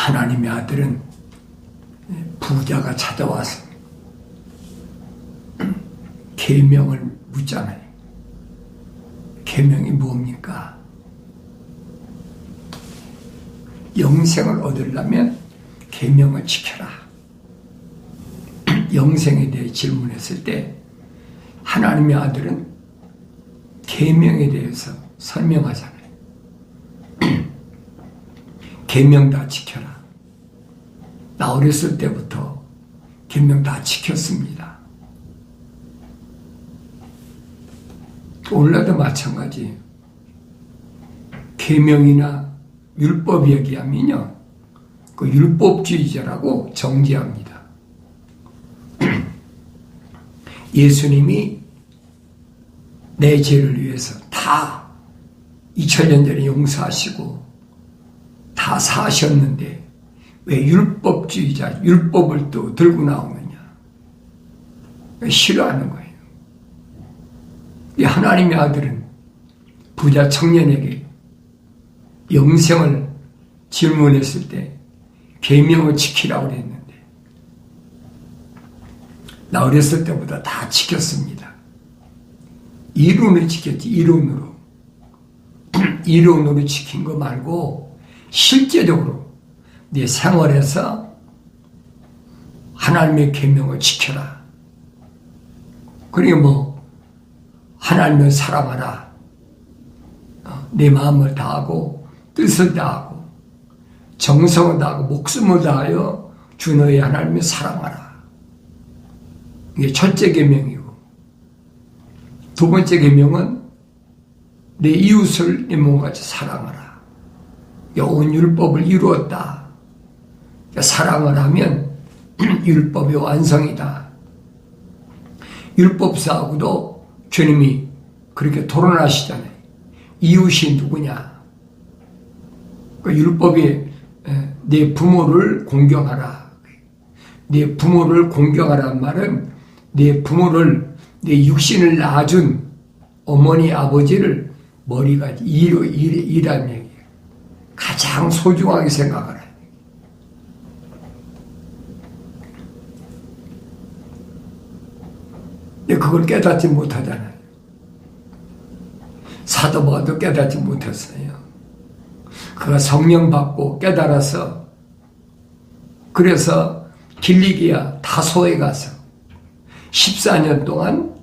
하나님의 아들은 부자가 찾아와서 계명을 묻잖아요. 계명이 뭡니까? 영생을 얻으려면 계명을 지켜라. 영생에 대해 질문했을 때 하나님의 아들은 계명에 대해서 설명하잖아요. 계명 다 지켜라. 나 어렸을 때부터 계명 다 지켰습니다. 오늘날도 마찬가지예요. 계명이나 율법 얘기하면요, 그 율법주의자라고 정죄합니다. 예수님이 내 죄를 위해서 다 2000년 전에 용서하시고 다 사셨는데 왜 율법주의자, 율법을 또 들고 나오느냐? 왜 싫어하는 거예요? 이 하나님의 아들은 부자 청년에게 영생을 질문했을 때 계명을 지키라고 그랬는데 나 어렸을 때보다 다 지켰습니다. 이론을 지켰지. 이론으로 지킨 거 말고 실제적으로 네 생활에서 하나님의 계명을 지켜라. 그리고 뭐 하나님을 사랑하라. 내 마음을 다하고 뜻을 다하고 정성을 다하고 목숨을 다하여 주 너의 하나님을 사랑하라. 이게 첫째 계명이고, 두 번째 계명은 내 이웃을 내 몸같이 사랑하라. 온 율법을 이루었다. 사랑을 하면 율법의 완성이다. 율법사하고도 주님이 그렇게 토론하시잖아요. 이웃이 누구냐? 그 율법이 내 부모를 공경하라. 내 부모를 공경하라는 말은 내 부모를, 내 육신을 낳아준 어머니 아버지를 머리가 이라는 얘기예요. 가장 소중하게 생각하라. 근데 그걸 깨닫지 못하잖아요. 사도 바울도 깨닫지 못했어요. 그가 성령 받고 깨달아서, 그래서 길리기아 다소에 가서 14년 동안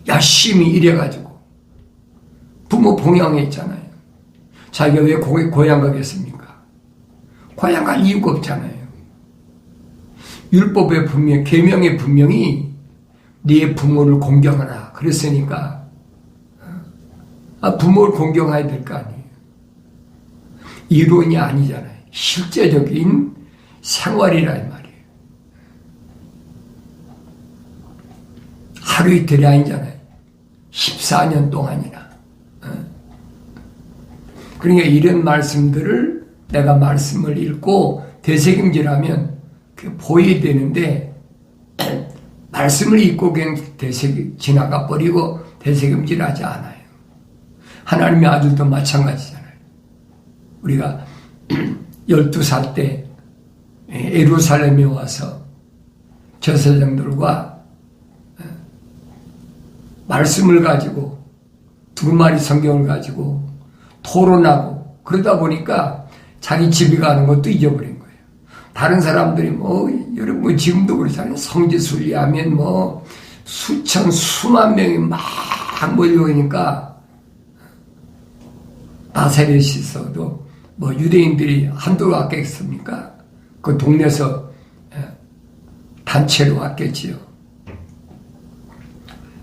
열심히 일해가지고 부모 봉양해 있잖아요. 자기가 왜 고향 가겠습니까? 고향 갈 이유가 없잖아요. 율법의 분명, 계명의 분명히 네 부모를 공경하라 그랬으니까 부모를 공경해야 될 거 아니에요. 이론이 아니잖아요. 실제적인 생활이라 이 말이에요. 하루 이틀이 아니잖아요. 14년 동안이나. 그러니까 이런 말씀들을 내가 말씀을 읽고 되새김질하면 보여야 되는데 말씀을 읽고 그냥 지나가 버리고 되새김질하지 않아요. 하나님의 아들도 마찬가지잖아요. 우리가 12살 때 예루살렘에 와서 제사장들과 말씀을 가지고 두루마리 성경을 가지고 토론하고 그러다 보니까 자기 집에 가는 것도 잊어버린 거예요. 다른 사람들이 여러분 지금도 그렇잖아요. 성지순례하면 수만 명이 막 몰려오니까 나사렛에서도 유대인들이 한두 왔겠습니까? 그 동네에서 단체로 왔겠지요.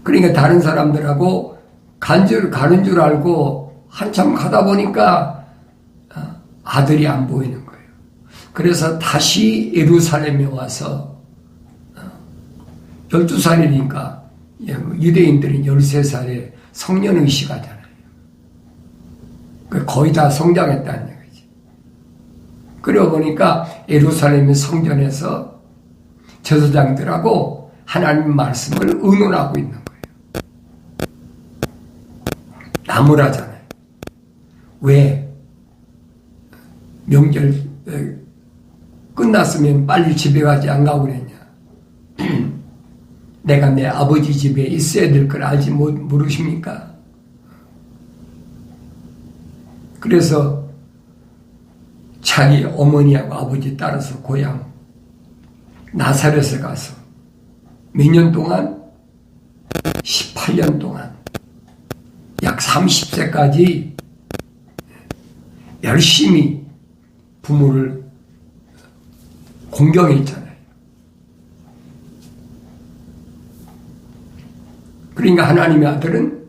그러니까 다른 사람들하고 가는 줄 알고 한참 가다 보니까 아들이 안 보이는 거예요. 그래서 다시 예루살렘에 와서 12살이니까 유대인들은 13살에 성년의식 하잖아요. 거의 다 성장했다는 얘기지. 그러고 보니까 예루살렘의 성전에서 제사장들하고 하나님 말씀을 의논하고 있는 거예요. 나무라잖아요. 왜? 명절 끝났으면 빨리 집에 가지 안 가고 그랬냐. 내가 내 아버지 집에 있어야 될 걸 알지 모르십니까? 그래서 자기 어머니하고 아버지 따라서 고향 나사렛에 가서 몇 년 동안? 18년 동안 약 30세까지 열심히 부모를 공경했잖아요. 그러니까 하나님의 아들은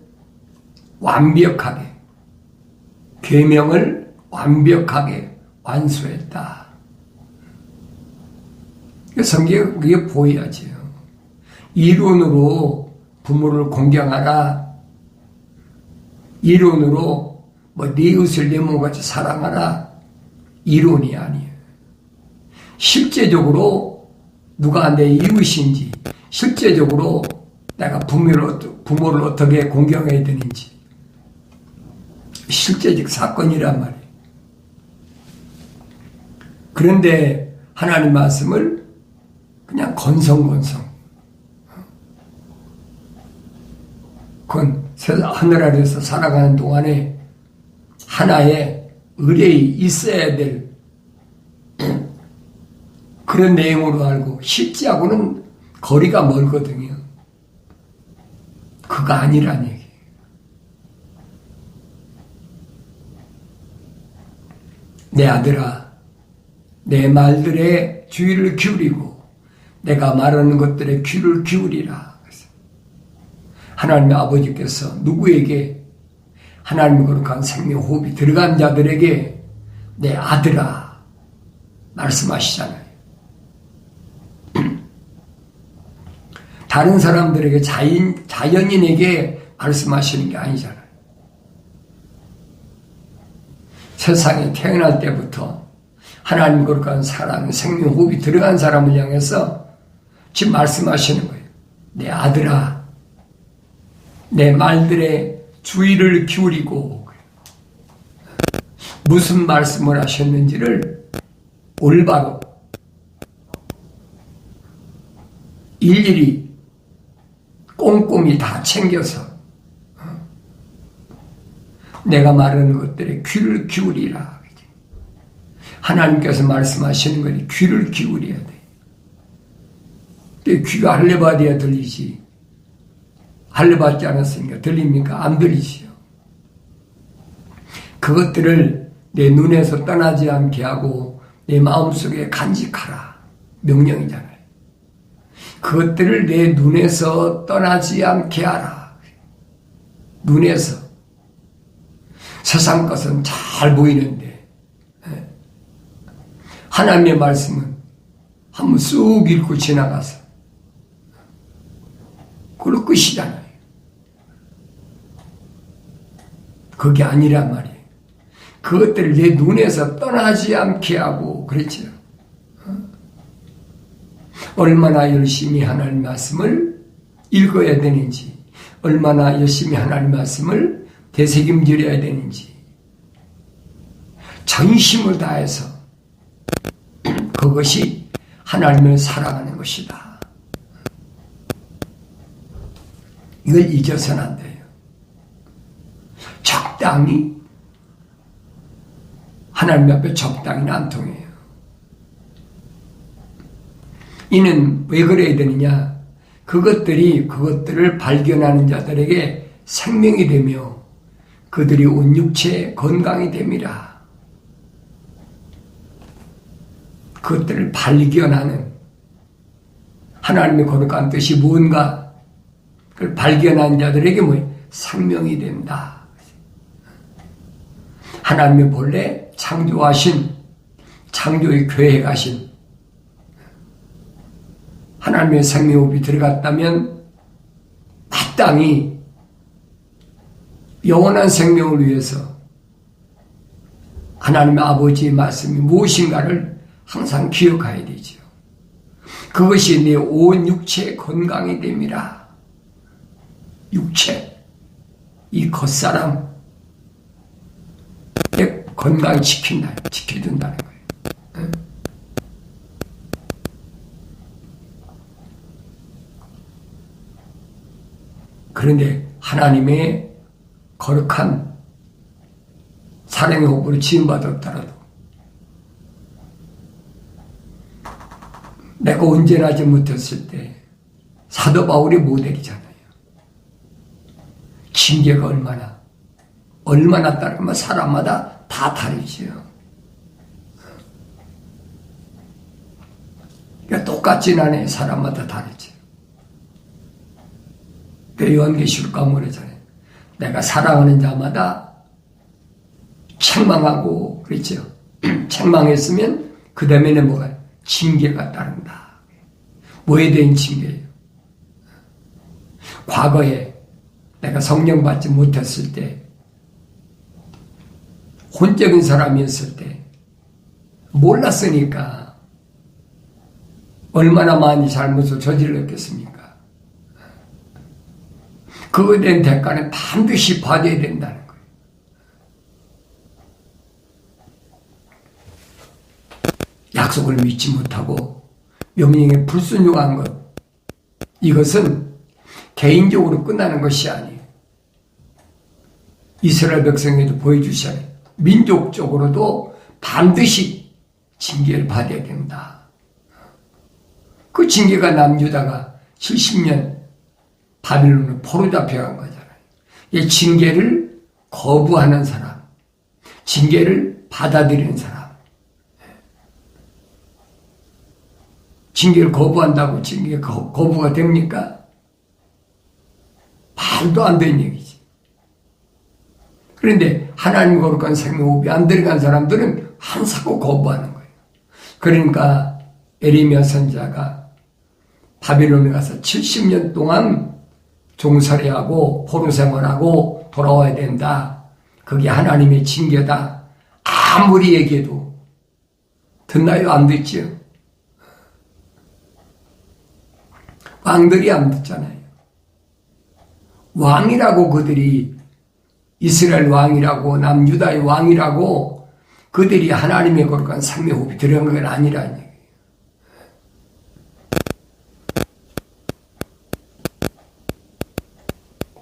완벽하게 계명을 완벽하게 완수했다. 성경에 그게 보여야지요. 이론으로 부모를 공경하라. 이론으로 네 이웃을 내 몸같이 사랑하라. 이론이 아니에요. 실제적으로 누가 내 이웃인지, 실제적으로 내가 부모를 어떻게 공경해야 되는지, 실제적 사건이란 말이에요. 그런데 하나님 말씀을 그냥 건성건성 하늘 아래에서 살아가는 동안에 하나의 의뢰이 있어야 될 그런 내용으로 알고 실제하고는 거리가 멀거든요. 그거 아니란 얘기예요. 내 아들아, 내 말들에 주의를 기울이고 내가 말하는 것들에 귀를 기울이라. 하나님의 아버지께서 누구에게 하나님의 거룩한 생명 호흡이 들어간 자들에게 내 아들아 말씀하시잖아요. 다른 사람들에게 자연인에게 말씀하시는 게 아니잖아요. 세상에 태어날 때부터 하나님 거룩한 사랑, 생명 호흡이 들어간 사람을 향해서 지금 말씀하시는 거예요. 내 아들아, 내 말들에 주의를 기울이고 무슨 말씀을 하셨는지를 올바로 일일이 꼼꼼히 다 챙겨서 내가 말하는 것들에 귀를 기울이라. 하나님께서 말씀하시는 거니 귀를 기울여야 돼. 귀가 할례받아야 들리지. 할례받지 않았으니까 들립니까? 안 들리지요. 그것들을 내 눈에서 떠나지 않게 하고 내 마음속에 간직하라. 명령이잖아요. 그것들을 내 눈에서 떠나지 않게 하라. 눈에서. 세상 것은 잘 보이는데 하나님의 말씀은 한번 쑥 읽고 지나가서 그걸로 끝이잖아요. 그게 아니란 말이에요. 그것들을 내 눈에서 떠나지 않게 하고 그랬죠. 얼마나 열심히 하나님 말씀을 읽어야 되는지, 얼마나 열심히 하나님 말씀을 되새김질해야 되는지, 전심을 다해서 그것이 하나님을 사랑하는 것이다. 이걸 잊어서는 안 돼요. 적당히 하나님 앞에 적당히는 안 통해요. 이는 왜 그래야 되느냐? 그것들을 발견하는 자들에게 생명이 되며 그들이 온 육체에 건강이 됨이라. 그것들을 발견하는 하나님의 거룩한 뜻이 무언가 그걸 발견한 자들에게 생명이 된다. 하나님의 본래 창조하신 창조의 교회에 가신 하나님의 생명호흡이 들어갔다면 마땅히 영원한 생명을 위해서 하나님의 아버지의 말씀이 무엇인가를 항상 기억해야 되죠. 그것이 내 온 육체의 건강이 됨이라. 육체, 이 겉사람, 건강히 지켜준다는 거예요. 그런데 하나님의 거룩한 사랑의 호흡으로 지음받았더라도 내가 온전하지 못했을 때 사도 바울이 모델이잖아요. 징계가 얼마나 따르면 사람마다 다 다르지요. 그러니까 똑같진 않아요. 사람마다 다르지. 그 요한계시록 가면 그러잖아요. 내가 사랑하는 자마다 책망하고 그랬죠. 책망했으면 그 다음에는 뭐가 징계가 따른다. 뭐에 대한 징계예요? 과거에 내가 성령 받지 못했을 때, 혼적인 사람이었을 때, 몰랐으니까 얼마나 많이 잘못을 저질렀겠습니까? 그거에 대한 대가는 반드시 받아야 된다는 거예요. 약속을 믿지 못하고 명령에 불순종한 것, 이것은 개인적으로 끝나는 것이 아니에요. 이스라엘 백성에도 보여주셔야 해요. 민족적으로도 반드시 징계를 받아야 된다. 그 징계가 남유다가 70년 바빌론으로 포로 잡혀간 거잖아요. 이 징계를 거부하는 사람, 징계를 받아들이는 사람. 징계를 거부한다고 징계가 거부가 됩니까? 말도 안 되는 얘기지. 그런데 하나님 거룩한 생명호흡이 안 들어간 사람들은 한사코 거부하는 거예요. 그러니까 에레미야 선지자가 바빌론에 가서 70년 동안 종살이하고 포로 생활하고 돌아와야 된다. 그게 하나님의 징계다. 아무리 얘기해도 듣나요? 안 듣지요? 왕들이 안 듣잖아요. 왕이라고 그들이 이스라엘 왕이라고 남유다의 왕이라고 그들이 하나님의 거룩한 생명호흡이 들어간 건 아니라는 얘기예요.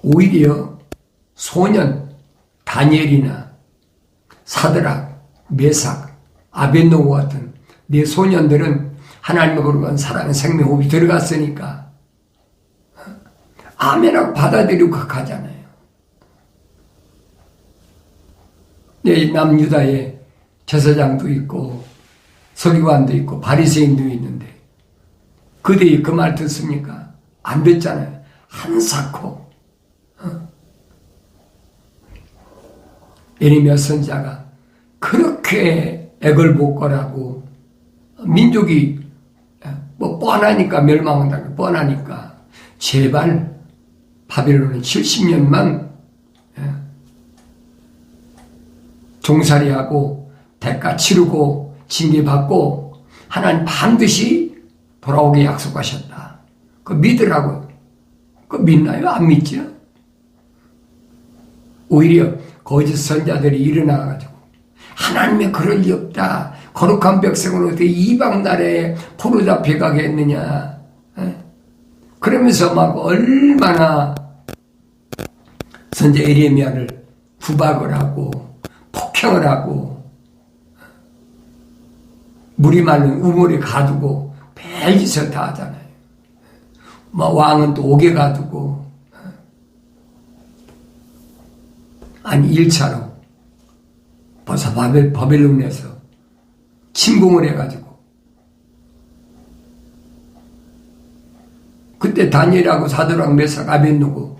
오히려 소년 다니엘이나 사드락, 메삭, 아벳노고 같은 네 소년들은 하나님의 거룩한 사랑의 생명호흡이 들어갔으니까 아멘하고 받아들이고 가잖아요. 남유다에 제사장도 있고 서기관도 있고 바리새인도 있는데 그들이 그 말 듣습니까? 안 듣잖아요. 한사코. 에레미야 선지자가 그렇게 애걸복걸하고 민족이 뭐 뻔하니까 멸망한다고 뻔하니까 제발 바빌론은 70년만 종살이하고 대가 치르고 징계받고 하나님 반드시 돌아오게 약속하셨다. 그거 믿으라고. 그거 믿나요? 안 믿죠? 오히려 거짓 선자들이 일어나가지고 하나님의 그럴 리 없다. 거룩한 백성을 어떻게 이방 나라에 포로 잡혀가게 했느냐. 그러면서 막 얼마나 선제 에레미야를 구박을 하고 폭행을 하고 물이 마른 우물에 가두고 별짓을 다 하잖아요. 뭐 왕은 또 옥에 가두고 아니 1차로 벌써 바벨론에서 침공을 해가지고 그때 다니엘하고 사드락 메삭 아벳노고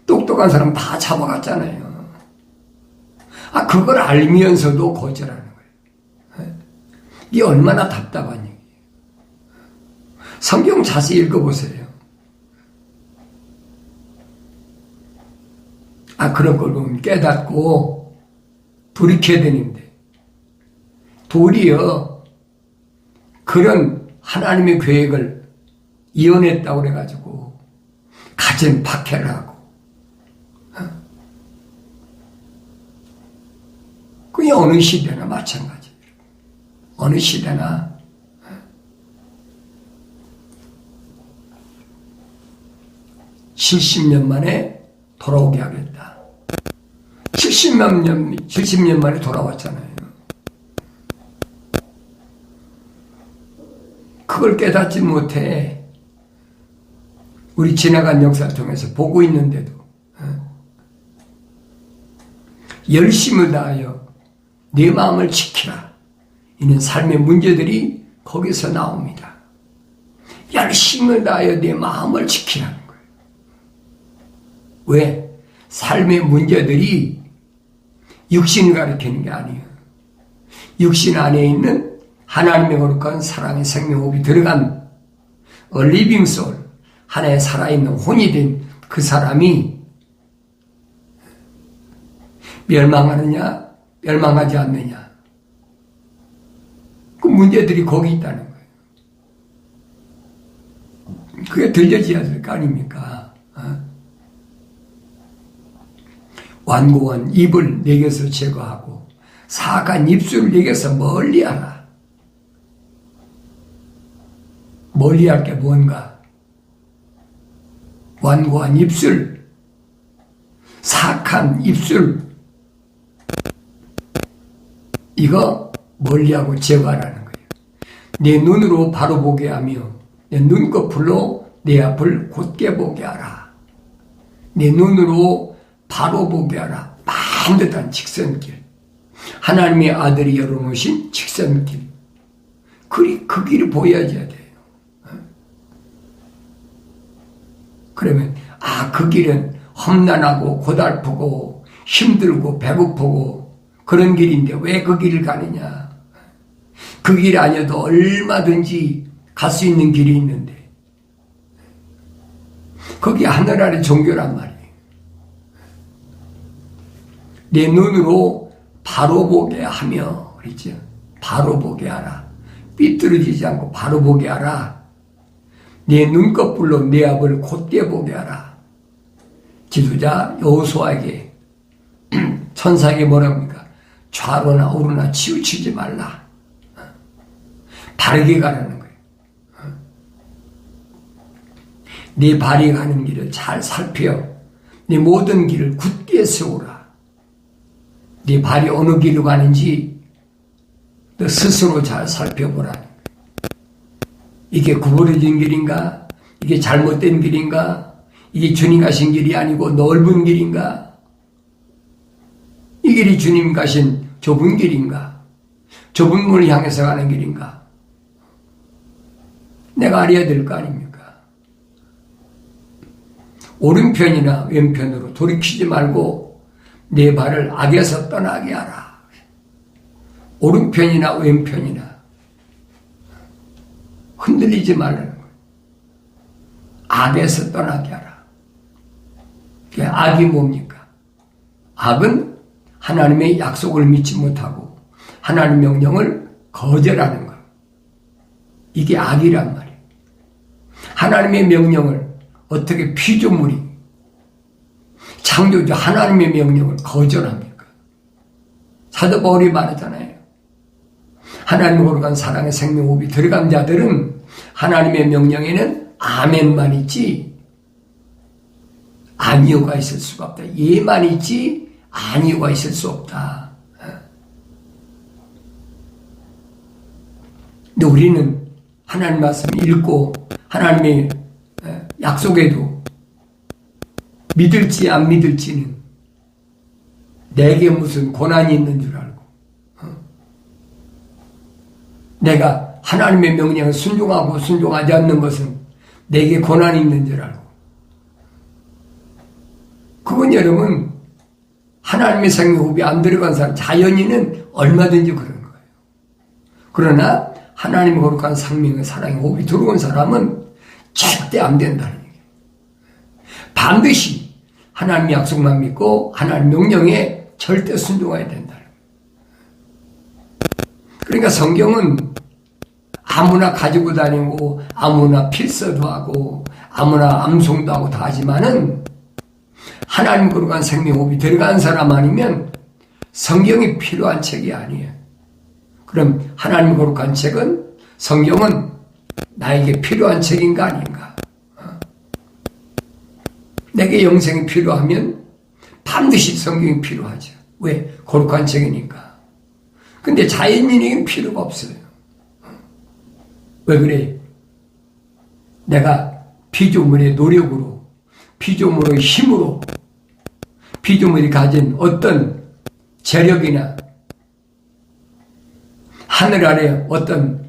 똑똑한 사람 다 잡아갔잖아요. 그걸 알면서도 거절하는 거예요. 이게 얼마나 답답한 얘기예요. 성경 자세히 읽어보세요. 그런 걸 보면 깨닫고 돌이켜야 되는데 도리어 그런 하나님의 계획을 이혼했다고 그래가지고 가진 박해를 하고 그 이 어느 시대나 마찬가지예요. 어느 시대나 70년 만에 돌아오게 하겠다. 70년 만에 돌아왔잖아요. 그걸 깨닫지 못해 우리 지나간 역사를 통해서 보고 있는데도 열심을 다하여 내 마음을 지키라. 이는 삶의 문제들이 거기서 나옵니다. 열심을 다하여 내 마음을 지키라는 거예요. 왜? 삶의 문제들이 육신을 가리키는 게 아니에요. 육신 안에 있는 하나님의 거룩한 사랑의 생명호흡이 들어간 리빙 소울, 하나의 살아있는 혼이 된 그 사람이 멸망하느냐 멸망하지 않느냐, 그 문제들이 거기 있다는 거예요. 그게 들려져야 될 거 아닙니까? 완고한 입을 내게서 제거하고 사악한 입술을 내게서 멀리하라. 멀리할 게 뭔가? 완고한 입술, 사악한 입술, 이거 멀리하고 제거하라는 거예요. 내 눈으로 바로 보게 하며 내 눈꺼풀로 내 앞을 곧게 보게 하라. 내 눈으로 바로 보게 하라. 반듯한 직선길, 하나님의 아들이 열어놓으신 직선길, 그 길을 보여줘야 돼요. 그러면 그 길은 험난하고 고달프고 힘들고 배고프고 그런 길인데 왜 그 길을 가느냐? 그 길 아니어도 얼마든지 갈 수 있는 길이 있는데 거기 하늘 아래 종교란 말이에요. 내 눈으로 바로 보게 하며, 그랬죠? 바로 보게 하라. 삐뚤어지지 않고 바로 보게 하라. 내 눈꺼풀로 내 앞을 곧게 보게 하라. 지도자 여호수아에게 천사에게 뭐랍니까? 좌로나 우로나 치우치지 말라. 바르게 가라는 거예요. 네 발이 가는 길을 잘 살펴 네 모든 길을 굳게 세우라. 네 발이 어느 길로 가는지 너 스스로 잘 살펴보라. 이게 구부러진 길인가? 이게 잘못된 길인가? 이게 주님 가신 길이 아니고 넓은 길인가? 이 길이 주님 가신 좁은 길인가? 좁은 문을 향해서 가는 길인가? 내가 알아야 될 거 아닙니까? 오른편이나 왼편으로 돌이키지 말고 내 발을 악에서 떠나게 하라. 오른편이나 왼편이나 흔들리지 말라는 거예요. 악에서 떠나게 하라. 악이 뭡니까? 악은 하나님의 약속을 믿지 못하고 하나님의 명령을 거절하는 거예요. 이게 악이란 말이에요. 하나님의 명령을 어떻게 피조물이, 창조주 하나님의 명령을 거절합니까? 사도 바울이 말하잖아요. 하나님 거룩한 사랑의 생명호흡이 들어간 자들은 하나님의 명령에는 아멘만 있지 아니요가 있을 수가 없다. 예만 있지 아니요가 있을 수 없다. 근데 우리는 하나님 말씀을 읽고 하나님의 약속에도 믿을지 안 믿을지는 내게 무슨 고난이 있는 줄 알고, 내가 하나님의 명령을 순종하고 순종하지 않는 것은 내게 고난이 있는 줄 알고, 그건 여러분 하나님의 생명호흡이 안 들어간 사람, 자연인은 얼마든지 그런 거예요. 그러나 하나님의 거룩한 생명의 사랑의 호흡이 들어온 사람은 절대 안 된다는 얘기예요. 반드시 하나님의 약속만 믿고 하나님의 명령에 절대 순종해야 된다는 거예요. 그러니까 성경은 아무나 가지고 다니고 아무나 필서도 하고 아무나 암송도 하고 다 하지만은 하나님 거룩한 생명호흡이 들어간 사람 아니면 성경이 필요한 책이 아니에요. 그럼 하나님 거룩한 책은, 성경은 나에게 필요한 책인가 아닌가? 내게 영생이 필요하면 반드시 성경이 필요하죠. 왜? 거룩한 책이니까. 근데 자연인에게는 필요가 없어요. 왜 그래? 내가 피조물의 노력으로, 피조물의 힘으로, 피조물이 가진 어떤 재력이나 하늘 아래 어떤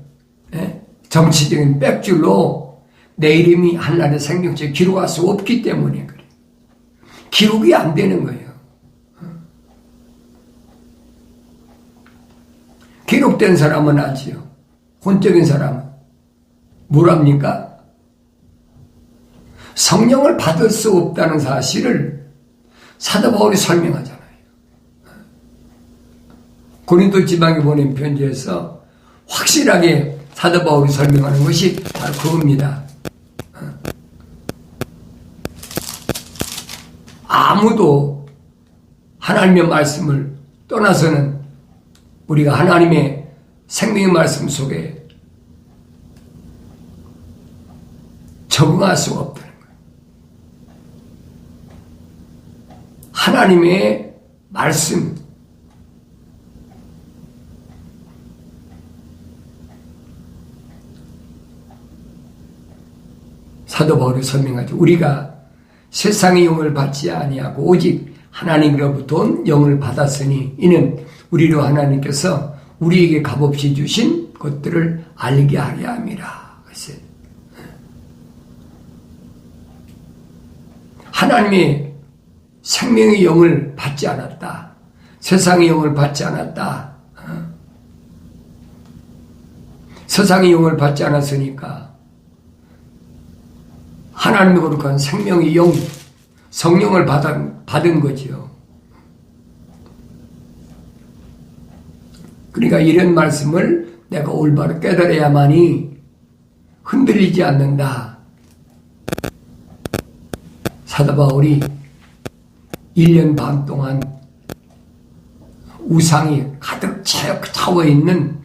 정치적인 빽줄로 내 이름이 하늘의 생명책에 기록할 수 없기 때문에 그래. 기록이 안 되는 거예요. 기록된 사람은 알지요. 혼적인 사람은 뭐랍니까? 성령을 받을 수 없다는 사실을 사도 바울이 설명하잖아요. 고린도 지방에 보낸 편지에서 확실하게 사도 바울이 설명하는 것이 바로 그겁니다. 아무도 하나님의 말씀을 떠나서는 우리가 하나님의 생명의 말씀 속에 적응할 수가 없다는 거예요. 하나님의 말씀, 사도 바울이 설명하죠. 우리가 세상의 영을 받지 아니하고 오직 하나님으로부터 온 영을 받았으니 이는 우리로 하나님께서 우리에게 값없이 주신 것들을 알게 하려 함이라. 하나님의 생명의 영을 받지 않았다. 세상의 영을 받지 않았다. 세상의 영을 받지 않았으니까 하나님의 거룩한 생명의 영, 성령을 받은 거지요. 그러니까 이런 말씀을 내가 올바로 깨달아야만이 흔들리지 않는다. 사도 바울이 1년 반 동안 우상이 가득 차워 있는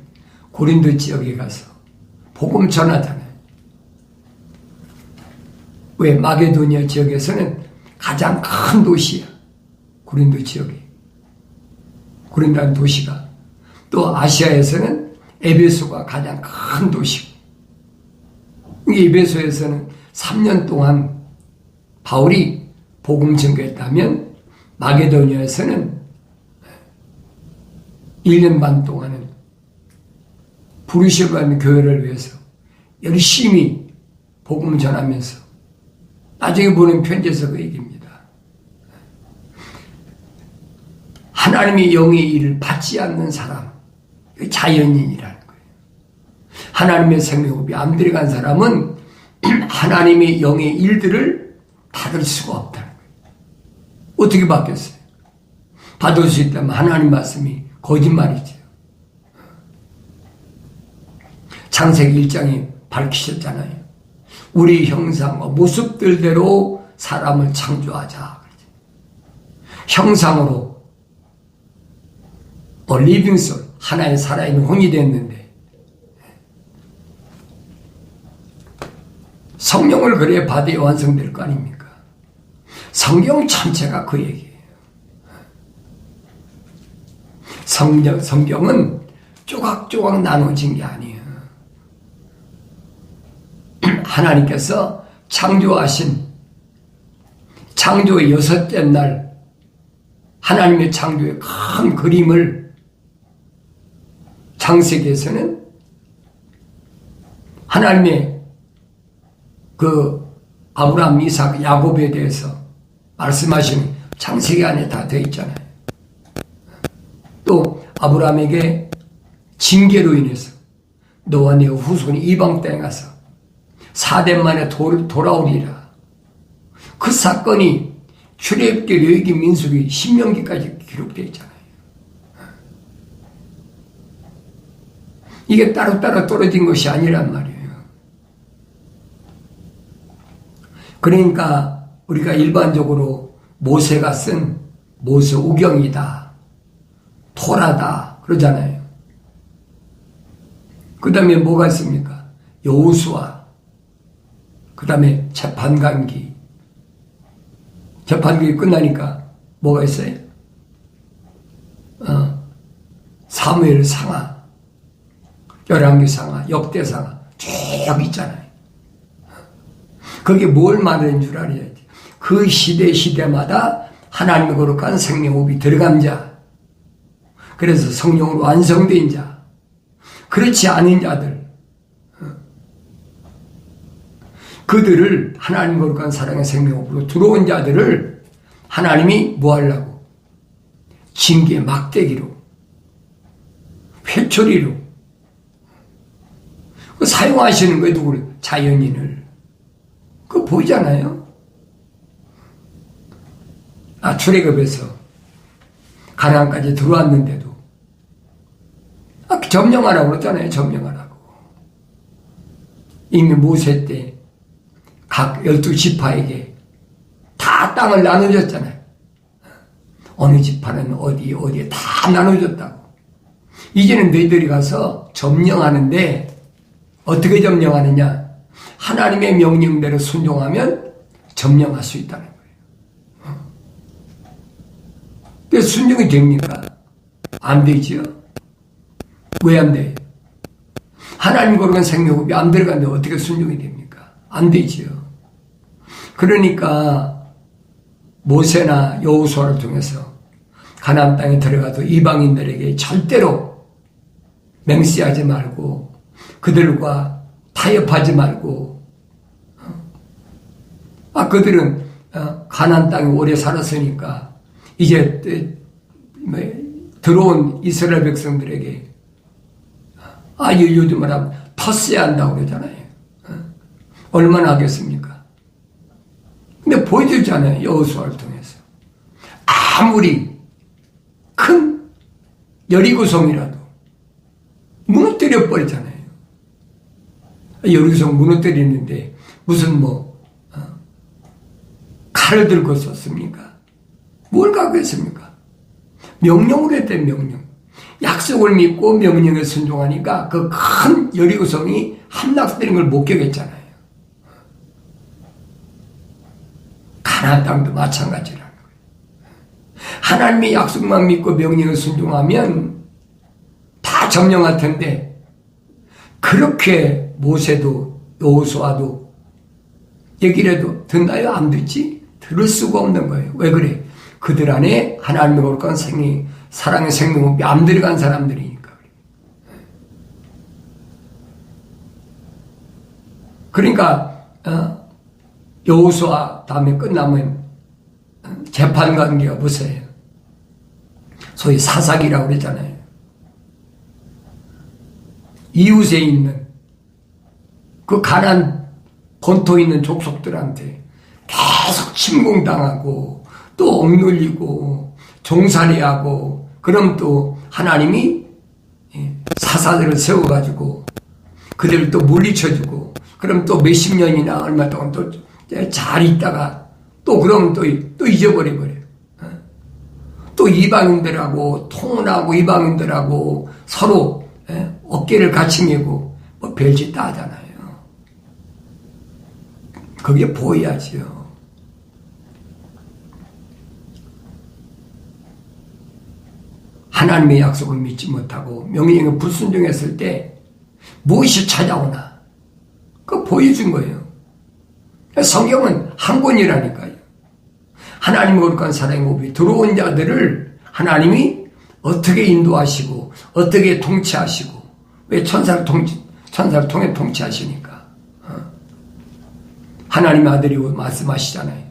고린도 지역에 가서 복음 전하잖아요. 왜? 마게도니아 지역에서는 가장 큰 도시야. 고린도 지역이. 고린도라는 도시가. 또 아시아에서는 에베소가 가장 큰 도시고. 에베소에서는 3년 동안 바울이 복음 전개했다면 마게도니아에서는 1년 반 동안은 부르시고 교회를 위해서 열심히 복음 전하면서 나중에 보낸 편지에서 그 얘기입니다. 하나님의 영의 일을 받지 않는 사람, 자연인이라는 거예요. 하나님의 생명호흡이 안 들어간 사람은 하나님의 영의 일들을 받을 수가 없다는 거예요. 어떻게 받겠어요? 받을 수 있다면 하나님 말씀이 거짓말이죠. 창세기 1장에 밝히셨잖아요. 우리 형상과 모습들대로 사람을 창조하자. 형상으로 리빙솔, 하나의 살아있는 혼이 됐는데 성령을 그래야 받아야 완성될 거 아닙니까? 성경 전체가 그 얘기예요. 성경은 조각조각 나눠진 게 아니에요. 하나님께서 창조하신 창조의 6째 날 하나님의 창조의 큰 그림을 창세기에서는 하나님의 그 아브라함, 이삭, 야곱에 대해서 말씀하시는 창세기 안에 다 되어 있잖아요. 또 아브라함에게 징계로 인해서 너와 네 후손이 이방 땅에 가서 4대 만에 돌아오리라. 그 사건이 출애굽기, 레위기, 민수기, 신명기까지 기록되어 있잖아요. 이게 따로따로 떨어진 것이 아니란 말이에요. 그러니까 우리가 일반적으로 모세가 쓴 모세오경이다. 토라다 그러잖아요. 그 다음에 뭐가 있습니까? 여호수아, 그 다음에 재판관기. 재판관기 끝나니까 뭐가 있어요? 사무엘 상하, 열왕기 상하, 역대 상하 쭉 있잖아요. 그게 뭘 말하는 줄 알아야지. 그 시대마다 하나님의 거룩한 생명호흡이 들어간 자, 그래서 성령으로 완성된 자, 그렇지 않은 자들, 그들을 하나님 거룩한 사랑의 생명으로 들어온 자들을 하나님이 뭐 하려고? 징계 막대기로, 회초리로 사용하시는 거예요. 누구를? 자연인을. 그거 보이잖아요. 출애굽에서 가나안까지 들어왔는데도 점령하라고 그러잖아요. 점령하라고. 이미 모세 때 각 12지파에게 다 땅을 나눠줬잖아요. 어느 지파는 어디에 다 나눠줬다고. 이제는 너희들이 가서 점령하는데 어떻게 점령하느냐? 하나님의 명령대로 순종하면 점령할 수 있다는 거예요. 그래서 순종이 됩니까? 안 되지요. 왜 안 돼요? 하나님 거룩한 생명호흡이 안 들어가는데 어떻게 순종이 됩니까? 안 되지요. 그러니까 모세나 여호수아를 통해서 가나안 땅에 들어가도 이방인들에게 절대로 맹세하지 말고 그들과 타협하지 말고, 그들은 가나안 땅에 오래 살았으니까 이제 들어온 이스라엘 백성들에게 요즘 말하면 텃세야 한다고 그러잖아요. 얼마나 하겠습니까? 근데 보여주잖아요. 여호수아를 통해서. 아무리 큰 여리고성이라도 무너뜨려 버리잖아요. 여리고성 무너뜨리는데 무슨 칼을 들고 썼습니까? 뭘 갖고 했습니까? 명령으로 했대. 명령. 약속을 믿고 명령에 순종하니까 그 큰 여리고성이 함락되는 걸 목격했잖아요. 가나안 땅도 마찬가지라는 거예요. 하나님의 약속만 믿고 명령에 순종하면 다 점령할 텐데, 그렇게 모세도 여호수아도 얘기를 해도 듣나요? 안 듣지? 들을 수가 없는 거예요. 왜 그래? 그들 안에 하나님의 거룩한 사랑의 생명호흡이 안 들어간 사람들이니까. 그러니까 여호수아 다음에 끝나면 재판관계가 보세요. 소위 사사기라고 그러잖아요. 이웃에 있는 그 가나안 본토에 있는 족속들한테 계속 침공당하고 또 억눌리고 종살이하고, 그럼 또 하나님이 사사들을 세워가지고 그들을 또 물리쳐주고, 그럼 또 몇십 년이나 얼마 동안 또 잘 있다가 또 그러면 또 잊어버려버려요. 또 이방인들하고 통혼하고 이방인들하고 서로 어깨를 같이 메고 별짓 다 하잖아요. 그게 보여야지요. 하나님의 약속을 믿지 못하고 명령에 불순종했을 때 무엇이 찾아오나 그거 보여준 거예요. 성경은 한 권이라니까요. 하나님의 거룩한 사랑의 호흡이 들어온 자들을 하나님이 어떻게 인도하시고 어떻게 통치하시고, 왜 천사를 통해 통치하시니까. 하나님의 아들이 말씀하시잖아요.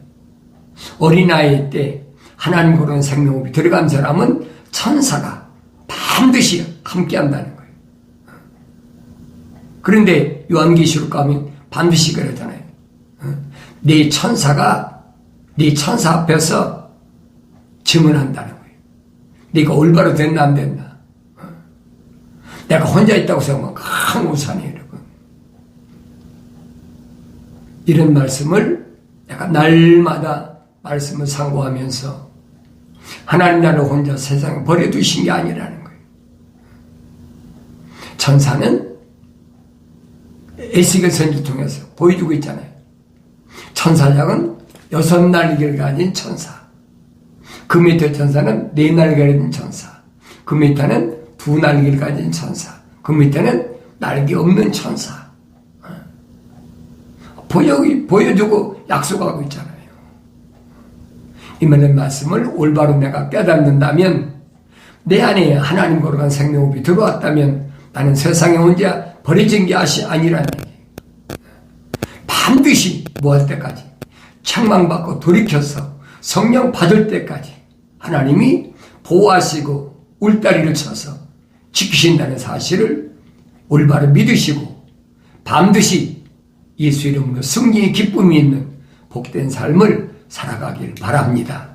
어린아이 때 하나님 거룩한 생명호흡이 들어간 사람은 천사가 반드시 함께 한다는 거예요. 그런데 요한계시록 가면 반드시 그러잖아요. 네 천사가 네 천사 앞에서 증언한다는 거예요. 네가 올바로 됐나 안 됐나. 내가 혼자 있다고 생각하면 큰 우산이에요, 여러분. 이런 말씀을 내가 날마다 말씀을 상고하면서 하나님 나를 혼자 세상에 버려두신 게 아니라는 거예요. 천사는 에스겔 선지를 통해서 보여주고 있잖아요. 천사장은 6날개를 가진 천사, 그 밑에 천사는 4날개를 가진 천사, 그 밑에는 2날개를 가진 천사, 그 밑에는 날개 없는 천사. 보여주고 약속하고 있잖아요. 이만한 말씀을 올바로 내가 깨닫는다면, 내 안에 하나님 거룩한 생명호흡이 들어왔다면 나는 세상에 혼자 버려진 게 아니라는 얘기예요. 반드시 뭐 할 때까지? 책망받고 돌이켜서 성령 받을 때까지 하나님이 보호하시고 울다리를 쳐서 지키신다는 사실을 올바로 믿으시고 반드시 예수 이름으로 승리의 기쁨이 있는 복된 삶을 살아가길 바랍니다.